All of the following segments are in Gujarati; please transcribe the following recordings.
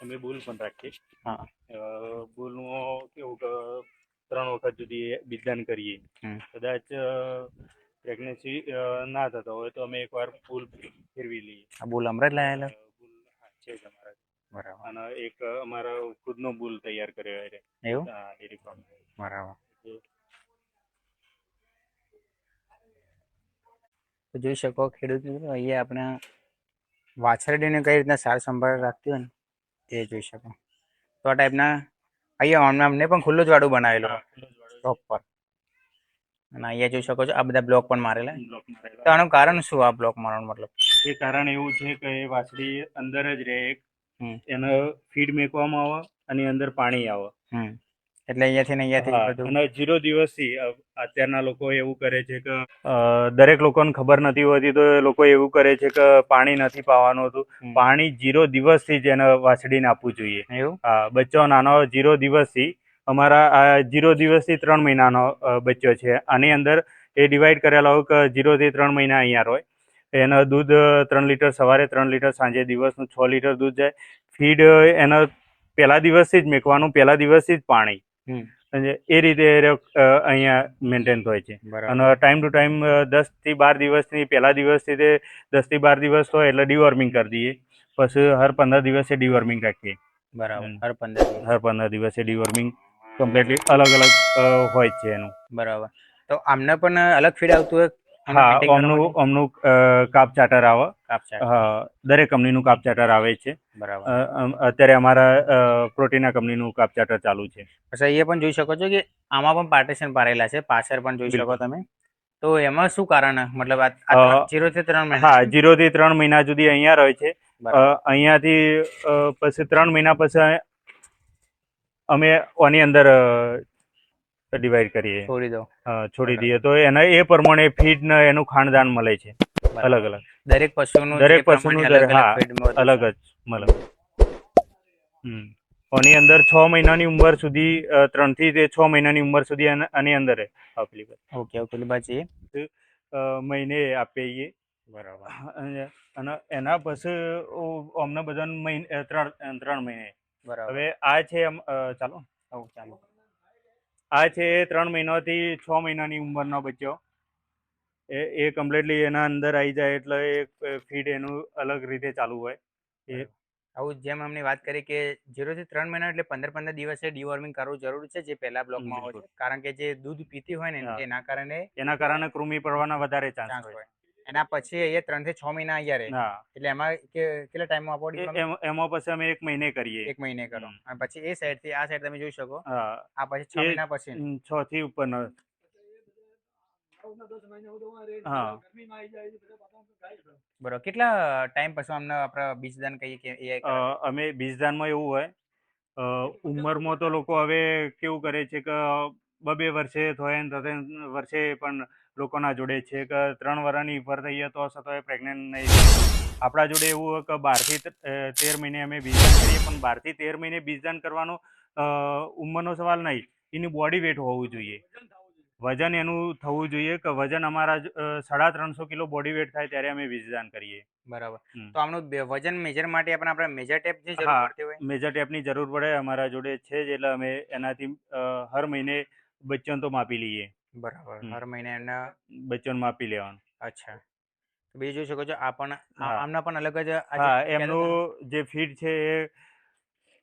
અમે બુલ પણ રાખીએ. હા. બુલનું કેવું કે 3 વખત સુધી બીજદાન કરીએ. કદાચ પ્રેગ્નન્સી ના થતો હોય તો અમે એકવાર બુલ ફેરવી લઈએ. આ બુલ હમણાં જ લાયેલો? બુલ છે જ અમારા. બરાબર. અને એક અમારા ખુદનો બુલ તૈયાર કર્યો છે. એવું? Dairy farm. બરાબર. તો જોઈ શકો ખેડૂત મિત્રો, અહીંયા આપણે વાછરડીને કઈ રીતના સાર સંભાળ રાખતી હોય ને એ જોઈ શકો. તો આ ટાઈપના અહીંયા અમને પણ ખુલ્લું જ વાડું બનાવેલું પ્રોપર. અને અહીંયા જોઈ શકો છો આ બધા બ્લોક પણ મારેલા. તો આનું કારણ શું આ બ્લોક મારવાનું મતલબ? એ કારણ એવું છે કે એ વાછડી અંદર જ રહે. એને ફીડ મેકવામાં આવે અને અંદર પાણી આવે. એટલે અહીંયાથી બધું. અને 0 દિવસથી અત્યારના લોકો એવું કરે છે કે દરેક લોકોને ખબર નથી હોતી, તો એ લોકો એવું કરે છે કે પાણી નથી પાવાનું હતું. પાણી 0 દિવસથી જ એને વાછડીને આપવું જોઈએ. એવું? બચ્ચો નાનો 0 દિવસથી. અમારા આ 0 દિવસથી 3 મહિનાનો બચ્ચો છે. આની અંદર એ ડિવાઈડ કરેલા હોય કે 0 થી 3 મહિના અહીંયા હોય. એનું દૂધ 3 લીટર સવારે, 3 લીટર સાંજે, દિવસનું 6 લીટર દૂધ જાય. ફીડ એના પહેલા દિવસથી જ મેકવાનું, પહેલા દિવસથી જ પાણી. એ રીતે અહીંયા મેન્ટેન હોય છે. અને ટાઈમ ટુ ટાઈમ 10 થી 12 દિવસની પહેલા દિવસથી તે 10 થી 12 દિવસ હોય એટલે ડીવોર્મિંગ કરી દઈએ. પછી હર 15 દિવસે ડીવોર્મિંગ રાખીએ. બરાબર. હર 15 દિવસે ડીવોર્મિંગ કમ્પ્લીટલી અલગ હોય છે એનું. બરાબર. તો આમને પણ અલગ ફીડ આવતું હોય? હા, અમનું કાપ ચાટર આવે. દરેક કંપનીનું કાપ ચાટર આવે છે. બરાબર. અત્યારે અમારા પ્રોટીના કંપનીનું કાપ ચાટર ચાલુ છે. પછી અહીંયા પણ જોઈ શકો છો કે આમાં પણ પાર્ટીશન પાડેલા છે, પાછળ પણ જોઈ શકો તમે. તો એમાં શું કારણ? મતલબ 0 થી 3 મહિના? હા, 0 થી 3 મહિના સુધી અહીંયા રહે છે. અહીંયાથી પછી 3 મહિના પછી અમે આની અંદર ડિવાઈડ કરીએ, છોડી દઈએ. તો એને એ પ્રમાણે ફીડ ને એનું ખાનદાન મળે છે અલગ અલગ. દરેક પશુનું અલગ જ મળે. આની અંદર 6 મહિનાની ઉંમર સુધી, 3 થી 6 મહિનાની ઉંમર સુધી આની અંદર મહિને આપીએ. બરાબર. અને એના પછી અમને બધાને 3 મહિને. હવે આ છે ચાલો. આ છે 3 મહિનાથી 6 મહિનાની ઉંમરનો બચ્ચો. એ કમ્પ્લીટલી એના અંદર આવી જાય એટલે એ ફીડ એનું અલગ રીતે ચાલુ હોય. આવું જેમ અમને વાત કરી કે 0 થી 3 મહિના એટલે 15 દિવસે ડીવોર્મિંગ કરવું જરૂરી છે, જે પહેલા બ્લોકમાં હોય છે. કારણ કે જે દૂધ પીતી હોય ને એના કારણે કૃમિ પડવાના વધારે ચાન્સ હોય. એના પછી અહીંયા 3 થી 6 મહિના અહીંયા રહે. એટલે એમાં કેટલા ટાઈમમાં આપો? એમાં પછી અમે 1 મહિને કરીએ. 1 મહિને કરો. અને પછી એ સાઈડ થી આ સાઈડ તમે જોઈ શકો. આ પછી 6 મહિના પછી 6 થી ઉપર. બરોબર. કેટલા ટાઈમ પછી અમને આપણે બીજદાન કહીએ કે અમે બીજદાનમાં એવું હોય, ઉંમરમાં તો લોકો હવે કેવું કરે છે કે 2 વર્ષે થાય ને વર્ષે પણ લોકોના જોડે છે કે 3 વર્ષની ઉપર થઈએ તો છતાં પ્રેગ્નન્ટ નહીં. આપણા જોડે એવું હોય કે 12 થી 13 મહિને અમે બીજદાન કરીએ, પણ 12 થી 13 મહિને બીજદાન કરવાનો ઉંમરનો સવાલ નહીં, એની બોડી વેટ હોવું જોઈએ. વજન એનું થવું જોઈએ કે વજન અમારા 350 કિલો બોડી વેટ થાય ત્યારે અમે બીજદાન કરીએ. બરાબર. તો આમનું વજન મેજર માટે આપણે મેજર ટેપની જરૂર પડતી હોય? મેજર ટેપની જરૂર પડે, અમારા જોડે છે જ. એટલે અમે એનાથી હર મહિને બચ્ચોને તો માપી લઈએ. બરાબર. હર મહિને એમના બચ્ચોને માપી લેવાનું. અચ્છા. બીજું જોઈ શકો છો આમના પણ અલગ જ. એમનું જે ફીડ છે એ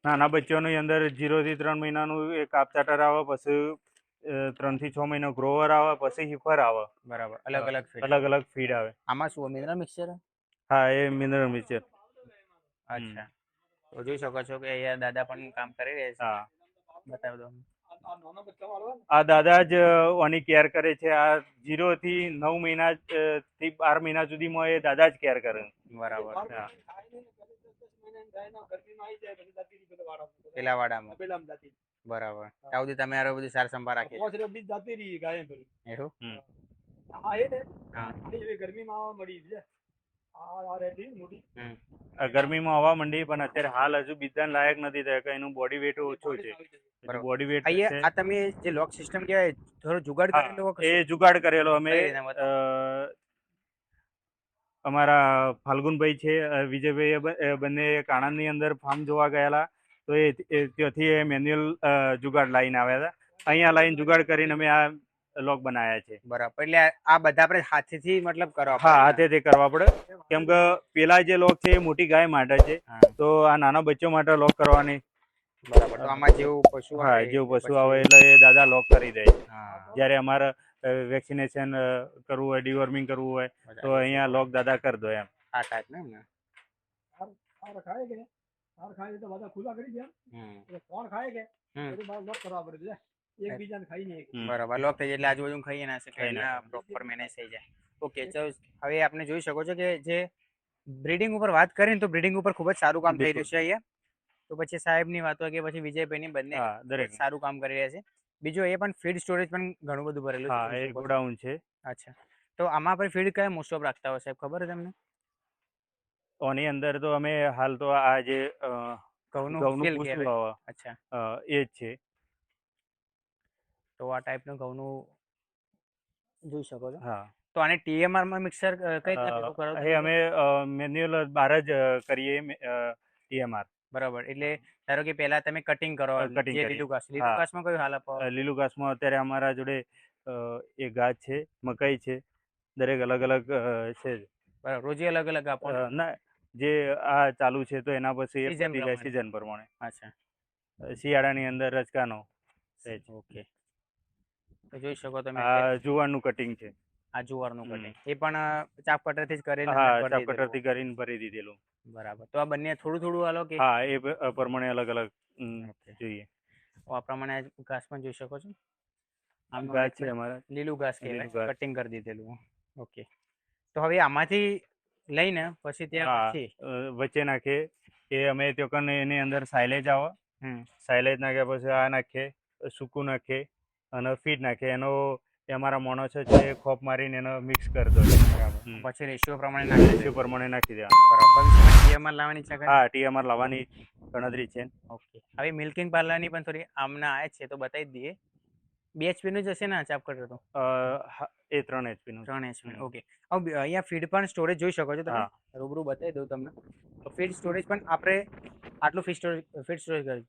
નાના બચ્ચોની અંદર 0 થી 3 મહિનાનું એક કાપ ચાટર આવે, પછી 3 થી 6 મહિનો ગ્રોવર આવે, પછી હિફર આવે. બરાબર. અલગ ફીડ આવે. આમાં શું મિનરલ મિક્સચર? હા, એ મિનરલ મિક્સચર. અચ્છા. તો જોઈ શકો છો કે અહીંયા દાદા પણ કામ કરી રહ્યા છે. બતાવી દો. આ દાદા જ આની કેર કરે છે. આ 0 થી 9 મહિના થી 12 મહિના સુધીમાં એ દાદા જ કેર કરે. બરાબર. પેલા વાડામાં. બરાબર. ત્યાં સુધી તમે આ બધી સાર સંભાળ રાખી? ગરમીમાં આવવા માંડી, પણ અત્યારે હાલ હજુ બીજદાન લાયક નથી થયા કે એનું બોડી વેટ ઓછું છે. બોડી વેટ આ તમે જે લોક સિસ્ટમ કહેવાય, થોડો જુગાડ કરેલો? એ જુગાડ કરેલો અમે. અમારા ફાલ્ગુનભાઈ છે, વિજયભાઈ, બંને આણંદની અંદર ફાર્મ જોવા ગયેલા. તો ત્યાંથી એ મેન્યુઅલ જુગાડ લાવીને આવ્યા હતા. અહીંયા લાવીને જુગાડ કરીને અમે આ લોક બનાવ્યા છે. બરાબર, એટલે આ બધા આપણે હાથેથી મતલબ કરવા હા, પડે. હાથે તે કરવા પડે, કેમ કે પેલા જે લોક છે એ મોટી ગાય માટે છે, હા, તો આ નાના બચ્ચો માટે લોક કરવાની. બરાબર. તો આમાં જેવું પશુ હા, આવે જેવું પશુ પછી- આવે એટલે એ દાદા લોક કરી દે છે. હા, જ્યારે અમારે વેક્સિનેશન કરવું હોય, ડિવોર્મિંગ કરવું હોય, તો બરાબર. અહીંયા લોક દાદા કરી દો એમ. આ ટાઈપ ને એમને. બરાબર, લોક થઈ જાય એટલે આજુબાજુ ખાઈ ના શકે, ખાઈ ના એટલે પ્રોપર મેનેજ થઈ જાય. ઓકે, તો હવે આપણે જોઈ શકો છો કે જે બ્રીડિંગ ઉપર વાત કરીને તો બ્રીડિંગ ઉપર ખૂબ જ સારું કામ થઈ રહ્યું છે અહીંયા. તો પછી સાહેબની વાત હોય કે પછી વિજયભાઈની, બંને હા, ખૂબ જ દરેક. સારું કામ કરી રહ્યા છે. બીજું એ પણ ફીડ સ્ટોરેજ પણ ઘણું બધું ભરેલું છે. હા, જોઈ એ શકો છો. ગોડાઉન છે. અચ્છા, તો આમાં આપણે ફીડ કયા મોસ્ટ ઓફ રાખતા હોય સાહેબ, ખબર છે તમને? ઓની અંદર તો અમે હાલ તો આ જે ઘઉંનું ફીલ ભૂસું કહેવાય. આવે, અચ્છા, એ જ છે. તો આ ટાઈપનું ઘઉંનું જોઈ શકો છો. હા, તો આને TMR માં મિક્સર કઈ રીતના ભેગું કરો એ તમે? અમે મેન્યુઅલ બહાર જ કરીએ TMR. બરાબર, એટલે ધારો કે પહેલા તમે કટિંગ કરો, કટિંગ જે કરીએ. લીલું ઘાસ, હા. લીલું ઘાસમાં કયું હાલ આપો? લીલું ઘાસમાં અત્યારે અમારા જોડે એ ઘાસ છે, મકાઈ છે, દરેક અલગ અલગ છે. બરાબર, રોજે અલગ અલગ આપો ને? ના, જે આ ચાલુ છે તો એના પછી એ Season પતી જાય પ્રમાણે. સિઝન પ્રમાણે. અચ્છા, શિયાળાની અંદર રચકાનો છે. ઓકે. તો જોઈ શકો તમે આ જુવારનું કટિંગ છે. આ જુવારનું કટિંગ એ પણ ચાપ કટરથી જ કરીને હા, ભરી ચાપ દીધેલું. કટરથી કરીને ભરી દીધેલું. બરાબર, તો આ બંને થોડું થોડું આલો કે? હા, એ પ્રમાણે અલગ અલગ ઓકે. જોઈએ. તો આ પ્રમાણે ઘાસ પણ જોઈ શકો છો. આમ ઘાસ છે અમારા, લીલું ઘાસ લીલું કહેવાય, ઘાસ. કટિંગ કરી દીધેલું. ઓકે, તો હવે આમાંથી લઈને પછી ત્યાં હા, પછી વચ્ચે નાખીએ એ અમે તો કને એની અંદર સાયલેજ આવે, હમ સાયલેજ નાખ્યા પછી આ નાખીએ, સૂકું નાખીએ અને ફીડ નાખીએ. એનો એ અમારા માણસો છે એ ખોપ મારીને એનો મિક્સ કરી દો. બરાબર, પછી રેશિયો પ્રમાણે નાખી રેશિયો પ્રમાણે નાખી દેવાનું. બરાબર, TMR લાવવાની છે ખરી? હા, TMR લાવવાની ગણતરી છે. ઓકે, હવે મિલ્કિંગ પાર્લરની પણ થોડી આમના આવે છે તો બતાવી જ દઈએ. 2 HP નું જ હશે ને ચાપ કટર તો? હા, એ 3 HP નું. 3 HP. ઓકે, હવે અહીંયા ફીડ પણ સ્ટોરેજ જોઈ શકો છો તમે. હા. રૂબરૂ બતાવી દઉં તમને. તો ફીડ સ્ટોરેજ પણ આપણે આટલું ફીડ સ્ટોરેજ કર્યું.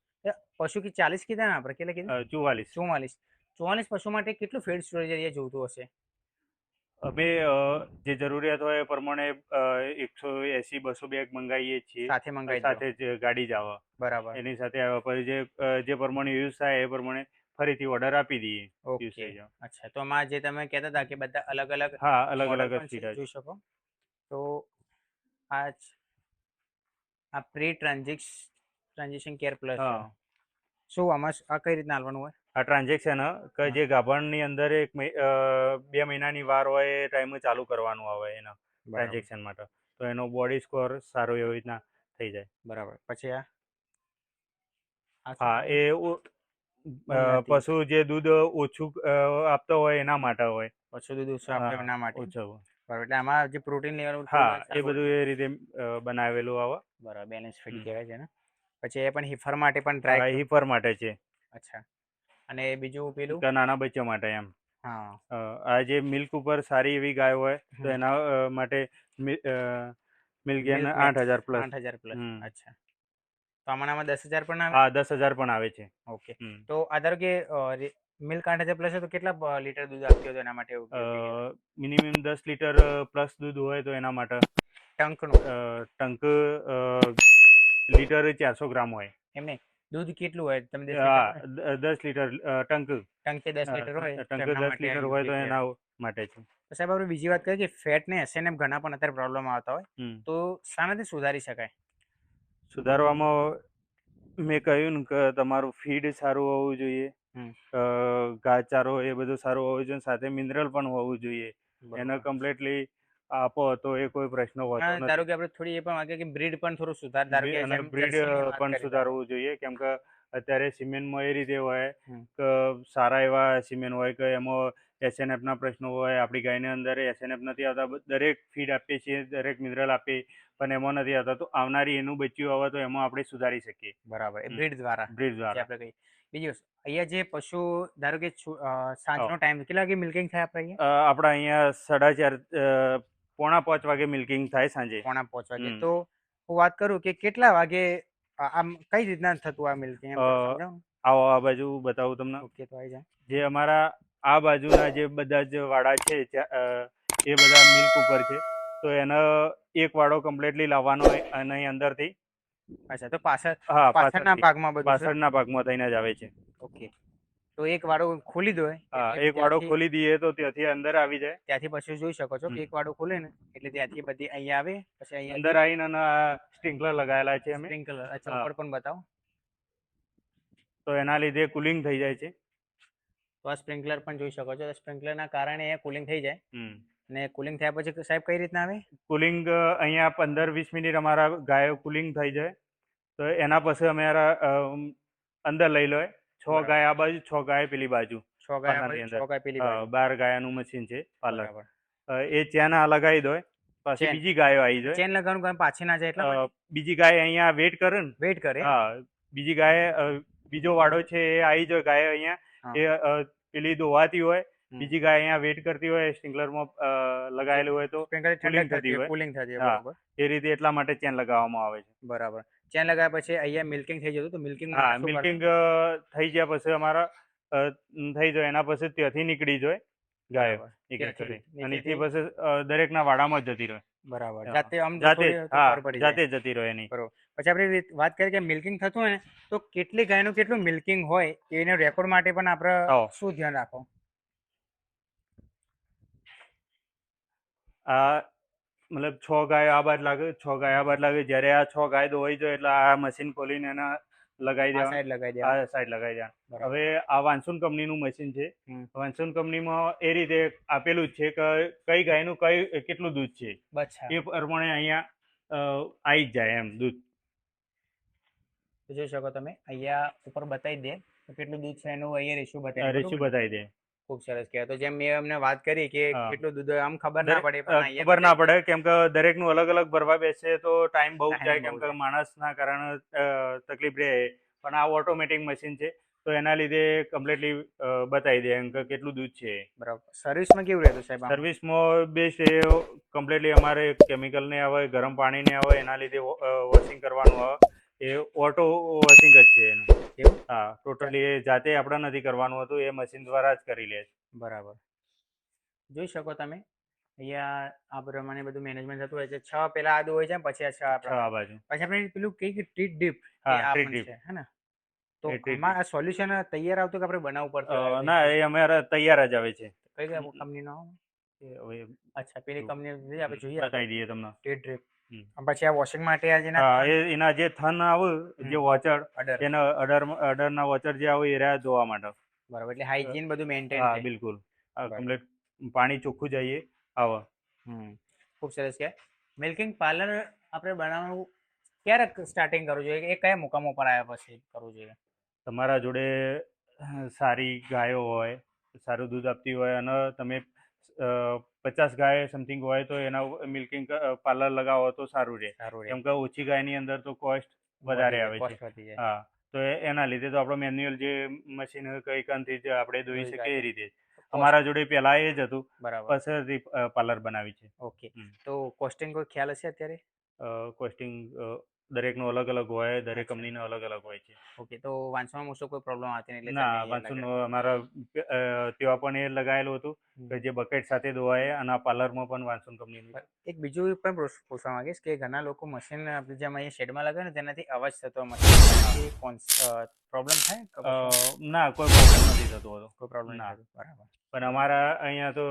પશુ કે 40 કીધા ને આપણે, કેટલા કીધા? 44. 44 પશુ માટે કેટલું ફીડ સ્ટોરેજ એરિયા જોઈતું હશે? અમે જે જરૂરિયાત હોય એ પ્રમાણે 180-200 બેગ મંગાવીએ છીએ. સાથે મંગાવી દો. સાથે જ ગાડી જ આવે, બરાબર, એની સાથે આવે. પછી જે પ્રમાણે યુઝ થાય એ પ્રમાણે ફરીથી ઓર્ડર આપી દઈએ. ઓકે. યુઝ થઈ જાય. અચ્છા, તો આમાં જે તમે કહેતા હતા કે બધા અલગ અલગ હા, અલગ મોડલ અલગ જ પણ છે, ફીડ જોઈ શકો. તો આ પ્રી ટ્રાન્ઝેક્શન કેર પ્લસ છે. હા, શું આમાં આ કઈ રીતના હાલવાનું હોય? આ ટ્રાન્ઝેક્શન કે જે ગાભણની અંદર 2 મહિનાની વાર હોય એ ટાઈમે ચાલુ કરવાનું આવે એના ટ્રાન્ઝેક્શન માટે, તો એનો બોડી સ્કોર સારો એવી રીતના થઈ જાય. બરાબર, પછી આ હા, એ ઉન્નતિ. પશુ જે દૂધ ઓછું આપતો હોય એના માટે હોય. પશુ દૂધ ઓછું આપે એના માટે. ઓછું. બરાબર, એટલે આમાં જે પ્રોટીન લેવલ હા, એ બધું એ રીતે બનાવેલું આવે. બરાબર, બેલેન્સ ફીડ કહેવાય છે ને. પછી એ પણ હિફર માટે પણ હા, ટ્રાય. હીફર માટે છે. અચ્છા, અને બીજું પેલું? કે નાના બચ્ચા માટે એમ. હા, આ જે મિલ્ક ઉપર સારી એવી ગાય હોય તો એના માટે મિલ્ક 8,000 પ્લસ. 8,000 પ્લસ. અચ્છા, તો આમાં 10,000 પણ આવે? હા, 10,000 પણ આવે છે. ઓકે, તો આધાર કે મિલ્ક 8,000 પ્લસ તો કેટલા લીટર દૂધ આપતી હોય તો એના માટે મિનિમમ 10 લીટર પ્લસ દૂધ હોય તો એના માટે ટંકનું ટંક લીટર 400 ગ્રામ હોય. એમને દૂધ કેટલું હોય તમે 10 હા, લીટર? 10 લીટર ટંક. ટંકે 10 લીટર હોય તો ટંક એમના 10 માટે લીટર હોય તો યોગ્ય એના માટે છે. તો સાહેબ આપણે બીજી વાત કરીએ કે ફેટ ને SNF ઘણા પણ અત્યારે પ્રોબ્લેમ આવતા હોય, તો શાનાથી સુધારી શકાય? સુધારવામાં મેં કહ્યું ને કે તમારું ફીડ સારું હોવું જોઈએ, ઘાસચારો એ બધું સારું હોવું જોઈએ, સાથે મિનરલ પણ હોવું જોઈએ. એને કમ્પ્લીટલી આપો તો એ કોઈ પ્રશ્ન હોતો નથી. ધારો કે આપણે થોડી એ પણ વાગે કે બ્રીડ પણ થોડું સુધાર, ધારો કે અને જેમ બ્રીડ જર્સીની વાત પણ કરી સુધારવું જોઈએ, કેમ કે અત્યારે સિમેન્ટમાં એ રીતે હોય કે સારા એવા સિમેન્ટ હોય કે એમાં SNF ના પ્રશ્નો હોય. આપણી ગાયની અંદર SNF નથી આવતા. દરેક ફીડ આપીએ છીએ, દરેક મિનરલ આપીએ, પણ એમાં નથી આવતા. તો આવનારી એનું બચ્ચું આવે તો એમાં આપણે સુધારી શકીએ. બરાબર, એ બ્રીડ દ્વારા. બ્રીડ જે દ્વારા. આપણે કહીએ. બીજી વસ્તુ, અહીંયા જે પશુ ધારો કે સાંજનો ટાઈમ કેટલા વાગે મિલ્કિંગ થાય આપણે અહીંયા? આપણા અહીંયા 4:30 4:45 વાગે મિલ્કિંગ થાય સાંજે. 4:45 વાગે. હમ. તો હું વાત કરું કે કેટલા વાગે આમ કઈ રીતના થતું આ મિલ્કિંગ એમ અ, સમજાવો ને. આવો આ બાજુ બતાવું તમને. ઓકે તો આવી જાય. જે અમારા આ બાજુના જે બધા જ વાડા છે એ બધા મિલ્ક ઉપર છે. તો એનો એક વાડો કમ્પ્લીટલી લાવવાનો હોય અને અહીં અંદરથી અચ્છા તો પાછળના પાછળથી ભાગમાં બધું છે. પાછળના ભાગમાં થઈને જ આવે છે. ઓકે તો એક વાડો ખોલી દો હા, એટલે એક વાડો ત્યાંથી ખોલી દઈએ તો ત્યાંથી અંદર આવી જાય. ત્યાંથી પછી જોઈ શકો છો હમ. કે એક વાડો ખોલે ને એટલે ત્યાંથી બધી અહીંયા આવે પછી અંદર અહીંયા આવીને અને આ સ્પ્રિંકલર લગાવેલા છે અમે. સ્પ્રિંકલર અચ્છા હા. ઉપર પણ બતાવો. તો એના લીધે કુલિંગ થઈ જાય છે. તો આ સ્પ્રિંકલર પણ જોઈ શકો છો સ્પ્રિંકલરના કારણે કુલિંગ થઈ જાય હમ. અને કુલિંગ થયા પછી સાહેબ કઈ રીતના આવે. કુલિંગ અહીંયા 15-20 મિનિટ અમારા ગાયો કુલિંગ થઈ જાય તો એના પછી અમારા અંદર લઈ લો 6 ગાય આ બાજુ 6 ગાય પેલી બાજુ. 6 ગાય પાર્લરની અંદર. 6 ગાય પેલી બાજુ. 12 ગાયાનું મશીન છે પાર્લર. બરાબર. એ ચેન આ લગાવી દો પછી ચેન. બીજી ગાયો આવી જાય. ચેન લગાવવાનું કારણ પાછી ના જાય એટલા માટે બીજી ગાય અહીંયા વેટ કરે ને. વેઇટ કરે. હા, બીજી ગાય બીજો વાડો છે એ આવી જાય ગાય હા. અહીંયા એ પેલી દોવાતી હોય હમ. બીજી ગાય અહીંયા વેટ કરતી હોય સ્પ્રિંકલરમાં લગાવેલું હોય તો સ્પ્રિંકલર cooling ઠંડક થતી થતી હોય. કુલિંગ થતી હા. બરાબર. એ રીતે એટલા માટે ચેન લગાવવામાં આવે છે. બરાબર. ચેન લગાવ્યા પછી અહીંયા મિલ્કિંગ થઈ જતું તો મિલ્કિંગ હા, મિલ્કિંગ થઈ ગયા પછી અમારા થઈ જાય એના પછી ત્યાંથી નીકળી જાય ગાયો એક એક ત્યાંથી કરી અને તે નીચેથી. પછી દરેકના વાડામાં જ જતી રહે. બરાબર. હા. જાતે આમ જાતે થોડી જ. તો ખબર પડી જાય. જાતે જ જતી રહે એની. બરોબર. પછી આપણે વાત કરીએ કે મિલ્કિંગ થતું હોય ને તો કેટલી ગાયનું કેટલું મિલ્કિંગ હોય એનો રેકોર્ડ માટે પણ આપણે આવો. શું ધ્યાન રાખો. આ મતલબ 6 ગાય આ બાદ લાગે 6 ગાય આ બાદ લાગે જ્યારે આ 6 ગાય દોવાઈ જાય એટલે આ મશીન ખોલીને એના લગાવી આ દેવા. સાઈડ લગાવી દેવા. આ સાઈડ લગાવી દેવા. બરાબર. હવે આ વાન્સુન કંપનીનું મશીન છે. હમ. વાન્સુન કંપનીમાં એ રીતે આપેલું જ છે કે કઈ ગાયનું કેટલું દૂધ છે અચ્છા. એ પ્રમાણે અહીંયા આવી જ જાય એમ દૂધ. તો જોઈ શકો તમે અહીંયા ઉપર બતાવી દે તો કેટલું દૂધ છે એનું અહીંયા રેશિયો બતાવી રેશિયો બતાવી દે. ખૂબ સરસ કહેવાય. તો જેમ મેં અમને વાત કરી કે હા. કેટલું દૂધ હોય, આમ ખબર ના પડે પણ અહીંયા ખબર ના પડે કેમ કે દરેકનું અલગ અલગ ભરવા બેસે તો ટાઈમ બહુ Time જાય બહુ કેમ કે જાય. માણસના કારણે તકલીફ રહે પણ આ ઓટોમેટિક મશીન છે તો એના લીધે કમ્પ્લીટલી બતાવી દે એમ કે કેટલું દૂધ છે. બરાબર. સર્વિસમાં કેવું રહેતું સાહેબ આમ? સર્વિસમાં બેસ્ટ એ કમ્પ્લીટલી અમારે કેમિકલ ને આવે ગરમ પાણી ને આવે એના લીધે વોશિંગ કરવાનું આવે એ ઓટો વોશિંગ જ છે એનું. એવું? હા, ટોટલી એ જાતે આપણે નથી કરવાનું હતું એ મશીન દ્વારા જ કરી લે છે. બરાબર. જોઈ શકો તમે અહીંયા આ પ્રમાણે બધું મેનેજમેન્ટ થતું હોય છે. 6 પેલા આદુ હોય છે પછી આ 6 આપણે આ બાજુ. પછી આપણે પેલું કઈ ટ્રીટ ડીપ હા, આ treat પણ dip. છે હે ને. તો એ treat આમાં આ સોલ્યુશન તૈયાર આવતું કે આપણે બનાવવું પડતું હોય? ના એ અમારા તૈયાર જ આવે છે. કઈ કઈ કંપનીનો? એ હવે અચ્છા પેલી કંપની આપણે જોઈએ બતાવી દઈએ તમને. Treat drip. હમ. પછી આ વોશિંગ માટે આ જેના હા, એના જે થન આવે જે વોચર અડર. એના અડરના વોચર જે આવે એ રહ્યા ધોવા માટે. બરાબર. એટલે હાઇજીન બધું મેન્ટેન હા, છે. બિલકુલ. બરાબર. કમ્પ્લીટ પાણી ચોખ્ખું જઈએ આવે. ખૂબ સરસ કે મિલ્કિંગ પાર્લર આપણે બનાવવાનું ક્યારે સ્ટાર્ટિંગ કરવું જોઈએ એ કયા મુકામ ઉપર આવ્યા પછી કરવું જોઈએ? તમારા જોડે સારી ગાયો હોય સારું દૂધ આપતી હોય અને તમે 50 ગાય સમથિંગ હોય તો એના મિલ્કિંગ પાર્લર લગાવો તો સારું રહે સારું કેમ કે ઓછી ગાયની અંદર તો કોસ્ટ વધારે આવે છે. કોસ્ટ વધી જાય. હા, તો એના લીધે તો આપણો મેન્યુઅલ જે મશીન કઈ કાનથી જ આપણે દોઈ દોઈ શકીએ એ કાઢીએ. રીતે અમારા જોડે પહેલા એ જ હતું બરાબર. પછી પાર્લર બનાવી છે. ઓકે. તો કોસ્ટિંગ કોઈ ખ્યાલ હશે અત્યારે? કોસ્ટિંગ દરેકનું અલગ અલગ હોય દરેક અચ્છા. કંપનીનો અલગ અલગ હોય છે. ઓકે. તો વાંચવામાં મોસ્ટ કોઈ પ્રોબ્લેમ આવતી નહીં એટલે ના, તમે અહીંયા વાંચન લગાડ્યું. અમારા ત્યાં પણ એ લગાવેલું હતું કે જે બકેટ સાથે ધોવાય અને આ પાર્લરમાં પણ વાંચન કંપનીનું. એક બીજું પણ પૂછવા માંગીશ કે ઘણા લોકો મશીન આપણે જેમ અહીંયા શેડમાં લગાવે ને તેનાથી અવાજ થતો મશીન પ્રોબ્લેમ થાય કે પછી ના, કોઈ પ્રોબ્લેમ નથી થતો હતો. કોઈ પ્રોબ્લેમ ના. નથી. બરાબર. પણ અમારા અહીંયા તો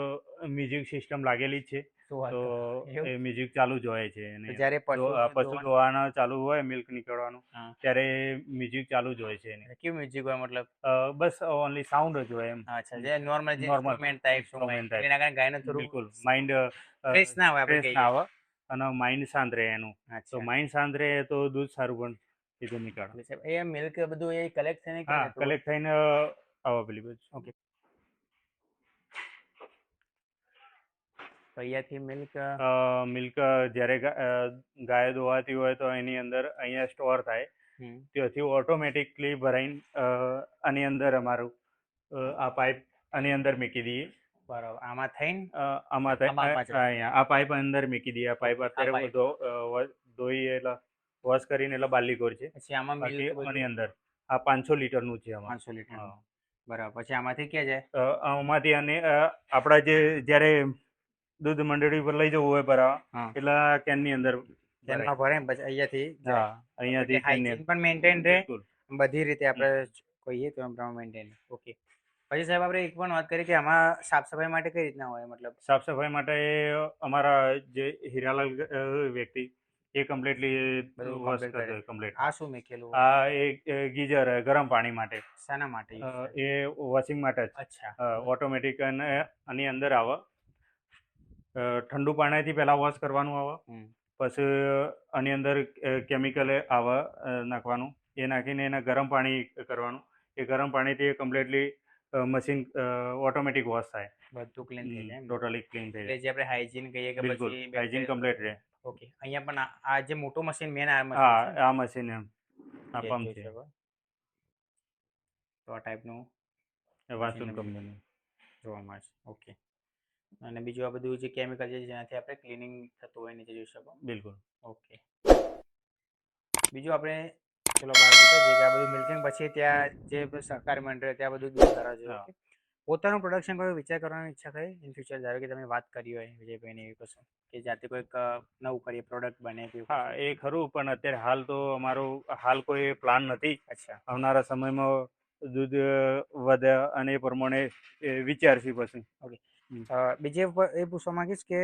મ્યુઝિક સિસ્ટમ લાગેલી જ છે શું વાત તો કરો? એવું? એ મ્યુઝિક ચાલુ જ હોય છે તો અને જ્યારે પશુ પશુ ધોવાના ચાલુ હોય મિલ્ક નીકળવાનું હા. ત્યારે મ્યુઝિક ચાલુ જ હોય છે એને. કેવું મ્યુઝિક હોય મતલબ? બસ ઓનલી સાઉન્ડ જ હોય એમ. અચ્છા જે નોર્મલ જે Normal ઇન્સ્ટ્રુમેન્ટ ટાઈપ શું હોય instrument type. એના કારણે ગાયને થોડું બિલકુલ માઇન્ડ ફ્રેશ ના હોય આપણે ફ્રેશ કહીએ. ના આવે અને માઇન્ડ શાંત રહે એનું. તો અચ્છા. માઇન્ડ શાંત રહે તો દૂધ સારું પણ સીધું નીકળે. એટલે સાહેબ એ મિલ્ક બધું એ કલેક્ટ થઈને હા, ક્યાં જતું હોય? કલેક્ટ થઈને આવે પેલી બાજુ. ઓકે. તો અહીંયાથી મિલ્ક મિલ્ક જ્યારે ગાય દોવાતી હોય તો એની અંદર અહીંયા સ્ટોર થાય ત્યાંથી ઓટોમેટિકલી ભરાઈને આની અંદર અમારું આ પાઇપ આની અંદર મૂકી દઈએ બરાબર આમાં થઈને આમાં થાય આમાં પાછળ. અહીંયા આ પાઇપ અંદર મૂકી દઈએ. આ પાઇપ અત્યારે pipe. ધોઈ એટલે વોશ કરીને એટલે બાલી કોર છે. પછી આમાં બાકી મિલ્ક બધું આની અંદર આ 500 લીટરનું છે આમાં. 500 લીટર હા. બરાબર પછી આમાંથી ક્યાં જાય? આમાંથી અને આપણા જે જ્યારે દૂધ મંડળી પર લઈ જવું હોય ભરાવા હા. એટલે કેનની અંદર કેનમાં ભરે ને પછી અહીંયાથી હા અહીંયાથી કેનની હાઇજીન પણ મેન્ટેન રહે બિલકુલ. બધી રીતે આપણે કહીએ તો એમ પ્રમાણે મેન્ટેન. ઓકે પછી સાહેબ આપણે એક પણ વાત કરી કે આમાં સાફ સફાઈ માટે કઈ રીતના હોય મતલબ? સાફ સફાઈ માટે અમારા જે હીરાલાલ વ્યક્તિ એ કમ્પ્લીટલી બધું વોશ complete કરતો કરે. હોય કમ્પ્લીટ. આ શું મેકેલું? આ એક ગીઝર ગરમ પાણી માટે. શાના માટે use થાય? એ વોશિંગ માટે જ અચ્છા ઓટોમેટિક અને આની અંદર આવે. ઠંડુ પાણીથી પહેલા વોશ કરવાનું આવે. હમ. પછી આની અંદર કેમિકલ આવે નાખવાનું. એ નાખીને એને ગરમ પાણી કરવાનું. એ ગરમ પાણીથી કમ્પ્લીટલી મશીન ઓટોમેટિક વોશ થાય. બધું ક્લીન થઈ જાય એમ? ટોટલી ક્લીન થઈ એટલે જાય. જે આપણે હાઇજીન કહીએ કે બિલકુલ પછી હાઇજીન કમ્પ્લીટ રહે. ઓકે અહીંયા પણ આ જે મોટું મશીન મેન આ મશીન હા આ મશીન એમ આ છે પંપ જોઈ છે. શકો. તો આ ટાઈપનું વાસુન machine કંપનીનું. જોવા મળે છે. ઓકે અને બીજું આ બધું જે કેમિકલ છે જેનાથી આપણે ક્લિનિંગ થતું હોય નીચે જોઈ શકો. બિલકુલ. ઓકે બીજું આપણે ચલો બહાર જતા જઈએ કે આ બધું મિલ્કિંગ પછી ત્યાં જે સહકારી મંડળ ત્યાં બધું દૂધ કરવા જોઈએ. હા. ઓકે પોતાનું પ્રોડક્શન કોઈ વિચાર કરવાની ઈચ્છા થઈ ઇન ફ્યુચર ધારો કે તમે વાત કરી હોય વિજયભાઈને એવી કશું કે જાતે કોઈક નવું કરીએ પ્રોડક્ટ બને કે એવું હા કશું? એ ખરું પણ અત્યારે હાલ તો અમારો હાલ કોઈ પ્લાન નથી. અચ્છા આવનારા સમયમાં દૂધ વધે અને એ પ્રમાણે વિચારશું પછી. બીજે એ પૂછવા માંગીશ કે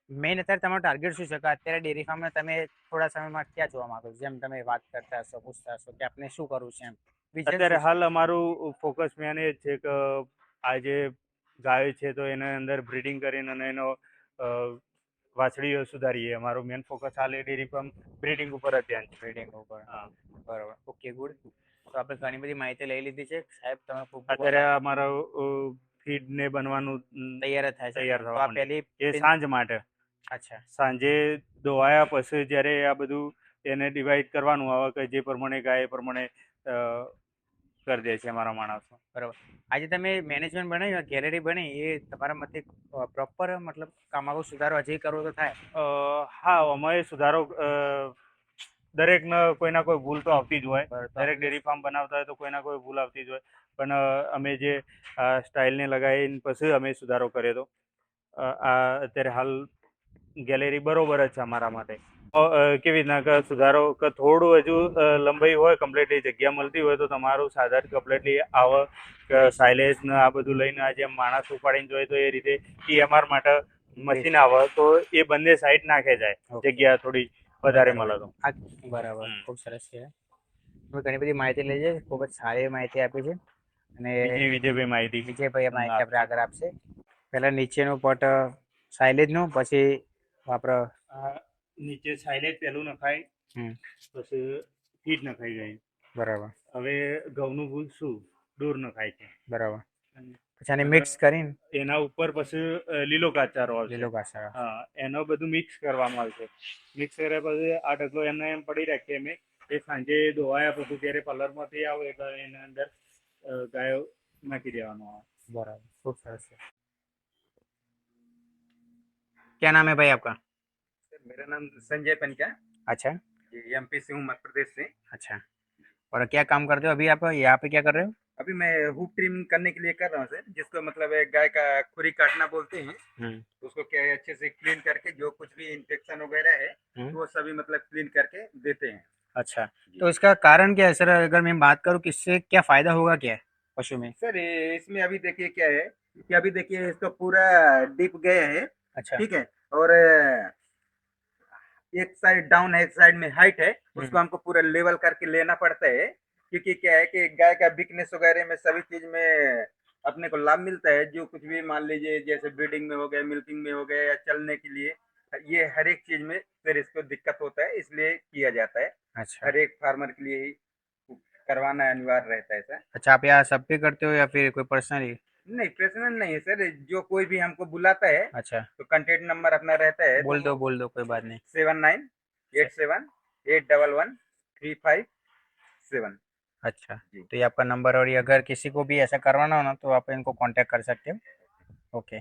મેઇન અત્યારે તમારો ટાર્ગેટ શું છે કે અત્યારે ડેરી ફાર્મમાં તમે થોડા સમયમાં ક્યાં જોવા માંગો છો? જેમ તમે વાત કરતા હશો પૂછતા હશો કે આપણે શું કરવું છે એમ vision અત્યારે શું છે? હાલ અમારું ફોકસ મેન એ જ છે કે આ જે ગાયો છે તો એના અંદર બ્રીડિંગ કરીને અને એનો વાછડીઓ સુધારીએ. અમારો મેન ફોકસ હાલ એ ડેરી ફાર્મ બ્રીડિંગ ઉપર જ ધ્યાન છે. ટ્રેડિંગ ઉપર. હા. બરોબર ઓકે ગુડ. તો આપણે ઘણી બધી માહિતી લઈ લીધી છે સાહેબ તમે ખૂબ ખૂબ અત્યારે આભાર. અમારો ફીડ ને બનવાનું તૈયાર જ થાય છે તૈયાર તો થવા આ પહેલી એ સાંજ માટે. અચ્છા સાંજે ધોવાયા પછી જ્યારે આ બધું એને ડિવાઈડ કરવાનું આવે કે જે પ્રમાણે ગાય એ પ્રમાણે કરી દે છે અમારા માણસો. બરોબર આજે તમે મેનેજમેન્ટ બનાવ્યું ગેલેરી બની એ તમારા મતે પ્રોપર મતલબ આમાં સુધારો હજી કરવો તો થાય? હા અમે સુધારો દરેકને કોઈના કોઈ ભૂલ તો આવતી જ હોય. બરોબર તો દરેક ડેરી ફાર્મ બનાવતા હોય તો કોઈના કોઈ ભૂલ આવતી જ હોય. પણ અમે જે સ્ટાઇલને લગાવીને પછી અમે સુધારો કર્યો હતો. આ અત્યારે હાલ ગેલેરી બરોબર જ છે અમારા માટે. કેવી રીતના કે સુધારો કે થોડું હજુ લંબાઈ હોય કમ્પ્લીટલી જગ્યા મળતી હોય તો તમારું સાધન કમ્પ્લીટલી આવે કે સાયલેજ ને આ બધું લઈને આજે માણસ ઉપાડીને જોઈએ તો એ રીતે EMR માટે મશીન આવે તો એ બંને સાઈડ નાખે જાય. Okay. જગ્યા થોડી વધારે મળે તો. બરાબર ખૂબ સરસ છે. તમે ઘણી બધી માહિતી લઈ છે ખૂબ જ સારી માહિતી આપી છે અને વિજયભાઈ માહિતી વિજયભાઈ માહિતી આપણે આગળ આપશે. પહેલા નીચેનું પટ સાયલેજનું પછી આપણે નીચે સાયલેજ પહેલું નખાય પછી ફીડ નખાઈ ગઈ. બરાબર હવે ઘઉંનું ભૂલ શું દૂર નખાય છે. બરાબર પછી આને મિક્સ કરીને એના ઉપર પછી લીલો ઘાસચારો આવશે. લીલો ઘાસચારો. હા એનો બધું મિક્સ કરવામાં આવશે. મિક્સ કર્યા પછી આ ઢગલો એમને એમ પડી રાખીએ અમે. એ સાંજે ધોવાયા પછી જ્યારે કલરમાંથી આવે એટલે એના અંદર ગાયો નાખી દેવાનો આવે. बराबर खूब सरस है. क्या नाम है भाई आपका? सर मेरा नाम संजय पनका। अच्छा ये MP से हूँ, मध्य प्रदेश से। अच्छा और क्या काम करते हो अभी आप यहाँ पे क्या कर रहे हो? अभी मैं हुक ट्रिमिंग करने के लिए कर रहा हूँ सर, जिसको मतलब है गाय का खुरी काटना बोलते हैं। उसको क्या है अच्छे से क्लीन करके जो कुछ भी इन्फेक्शन वगैरह है वो सभी मतलब क्लीन करके देते हैं। अच्छा तो इसका कारण क्या है सर? अगर मैं बात करूँ कि इससे क्या फायदा होगा क्या है पशु में? सर इसमें अभी देखिए क्या है कि अभी देखिए इसको पूरा डिप गया है। अच्छा ठीक है और एक साइड डाउन है एक साइड में हाइट है, उसको हमको पूरा लेवल करके लेना पड़ता है। क्योंकि क्या है कि गाय का बिकनेस वगैरह में सभी चीज में अपने को लाभ मिलता है। जो कुछ भी मान लीजिए जैसे ब्रीडिंग में हो गया, मिल्किंग में हो गया या चलने के लिए, ये हर एक चीज में फिर इसको दिक्कत होता है, इसलिए किया जाता है। अच्छा हर एक फार्मर के लिए ही करवाना अनिवार्य रहता है सर। अच्छा आप यहाँ सब पे करते हो या फिर कोई पर्सनली? नहीं पर्सनल नहीं है सर, जो कोई भी हमको बुलाता है अच्छा तो कांटेक्ट नंबर अपना रहता है बोल दो कोई बात नहीं. 7987-811-357। अच्छा जी तो ये आपका नंबर और ये अगर किसी को भी ऐसा करवाना हो ना तो आप इनको कांटेक्ट कर सकते हो. ઓકે.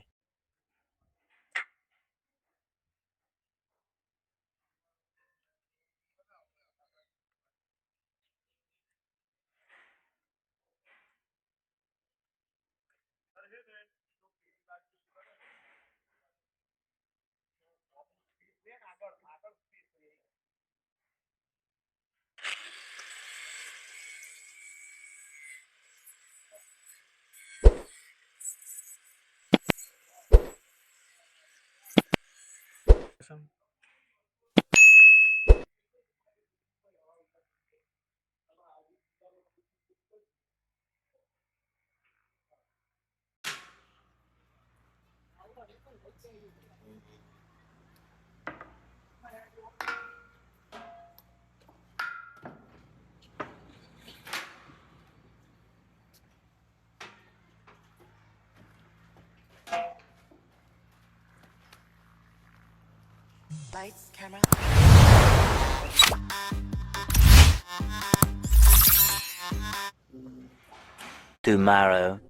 Lights, camera. Tomorrow.